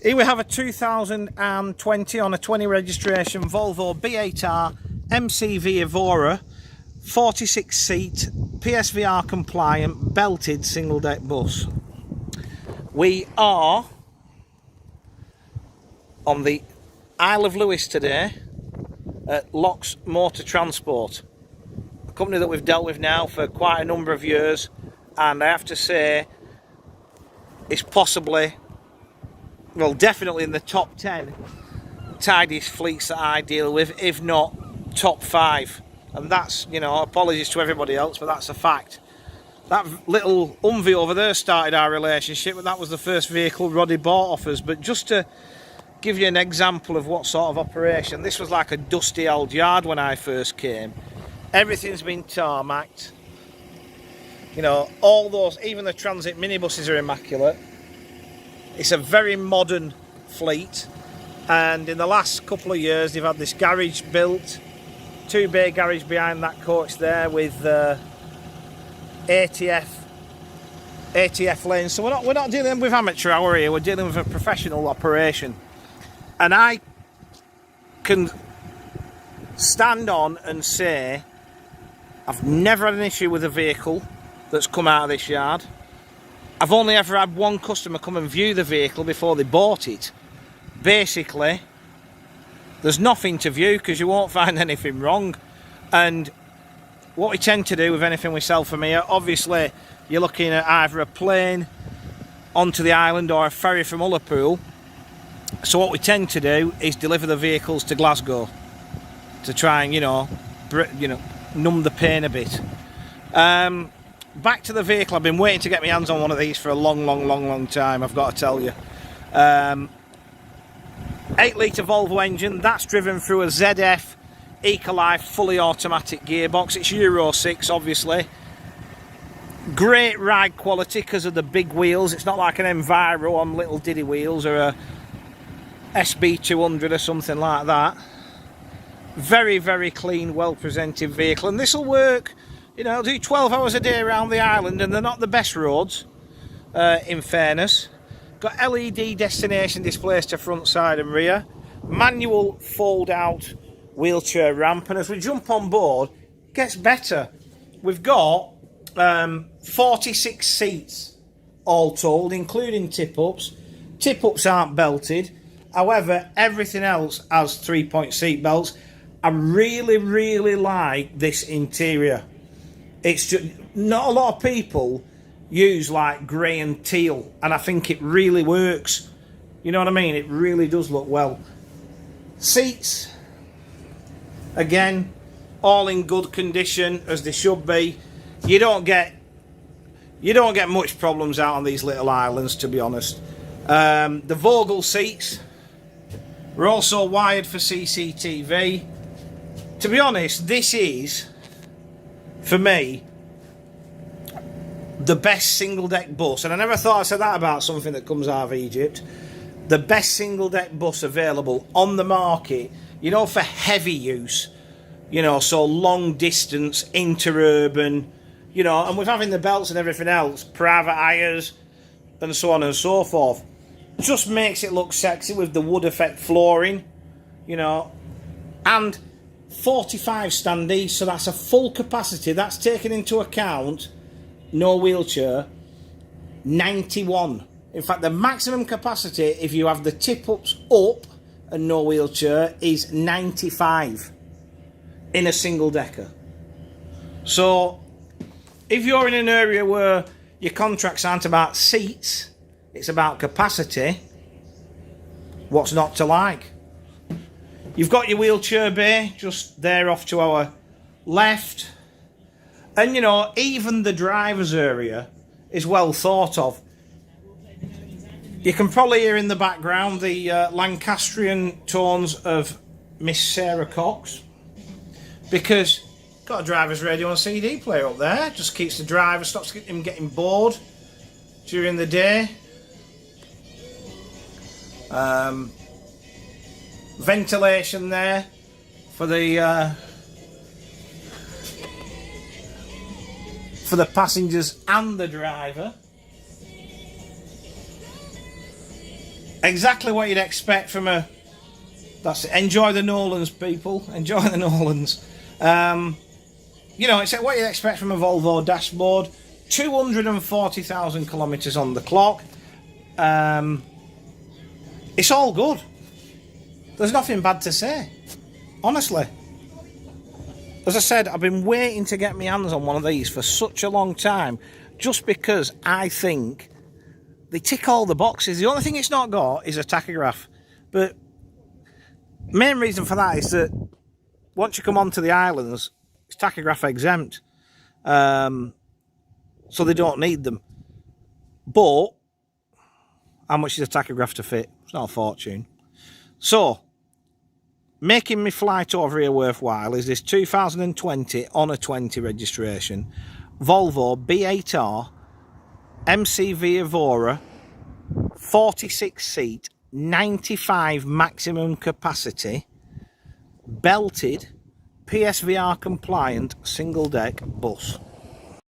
Here we have a 2020 on a 20 registration Volvo B8R MCV Evora, 46 seat, PSVR compliant, belted single deck bus. We are on the Isle of Lewis today at Locks Motor Transport, a company that we've dealt with now for quite a number of years, and I have to say it's possibly, well, definitely in the top 10 tidiest fleets that I deal with, if not top 5. And that's, you know, apologies to everybody else, but that's a fact. That little Humvee over there started our relationship, but that was the first vehicle Roddy bought off us. But just to give you an example of what sort of operation, this was like a dusty old yard when I first came. Everything's been tarmacked. You know, all those, even the transit minibuses are immaculate. It's a very modern fleet, and in the last couple of years they've had this garage built, 2-bay garage behind that coach there with ATF lanes. So we're not dealing with amateur hour here, we're dealing with a professional operation. And I can stand on and say I've never had an issue with a vehicle that's come out of this yard. I've only ever had one customer come and view the vehicle before they bought it. Basically, there's nothing to view because you won't find anything wrong. And what we tend to do with anything we sell from here, obviously you're looking at either a plane onto the island or a ferry from Ullapool. So what we tend to do is deliver the vehicles to Glasgow to try and, you know, numb the pain a bit. Back to the vehicle. I've been waiting to get my hands on one of these for a long time, I've got to tell you. 8-litre Volvo engine, that's driven through a ZF Ecolife fully automatic gearbox. It's Euro 6, obviously. Great ride quality because of the big wheels. It's not like an Enviro on little diddy wheels or a SB200 or something like that. Very clean, well presented vehicle, and this will work. You know, do 12 hours a day around the island, and they're not the best roads, in fairness. Got LED destination displays to front, side and rear. Manual fold-out wheelchair ramp, and as we jump on board, it gets better. We've got 46 seats all told, including tip-ups. Tip-ups aren't belted. However, everything else has 3-point seat belts. I really like this interior. It's just not a lot of people use like grey and teal, and I think it really works. You know what I mean? It really does look well. Seats, again, all in good condition as they should be. You don't get much problems out on these little islands, to be honest. The Vogel seats were also wired for CCTV. To be honest, this is, for me, the best single deck bus, and I never thought I said that about something that comes out of Egypt. The best single deck bus available on the market, you know, for heavy use, you know, so long distance, interurban, you know, and with having the belts and everything else, private hires and so on and so forth, just makes it look sexy with the wood effect flooring, you know, and 45 standees, so that's a full capacity. That's taken into account no wheelchair, 91. In fact, the maximum capacity, if you have the tip-ups up and no wheelchair, is 95 in a single decker. So if you're in an area where your contracts aren't about seats, it's about capacity, what's not to like? You've got your wheelchair bay just there off to our left. And, you know, even the driver's area is well thought of. You can probably hear in the background the Lancastrian tones of Miss Sarah Cox, because got a driver's radio and CD player up there. Just keeps the driver, stops him getting bored during the day. Ventilation there for the passengers and the driver. Exactly what you'd expect from a... That's it. Enjoy the Nolans, people. Enjoy the Nolans. You know, it's what you'd expect from a Volvo dashboard. 240,000 kilometres on the clock. It's all good. There's nothing bad to say. Honestly. As I said, I've been waiting to get my hands on one of these for such a long time, just because I think they tick all the boxes. The only thing it's not got is a tachograph. But main reason for that is that once you come onto the islands, it's tachograph exempt. So they don't need them. But how much is a tachograph to fit? It's not a fortune. So, making my flight over here worthwhile is this 2020 Honor 20 registration Volvo B8R MCV Evora, 46 seat, 95 maximum capacity, belted, PSVR compliant single deck bus.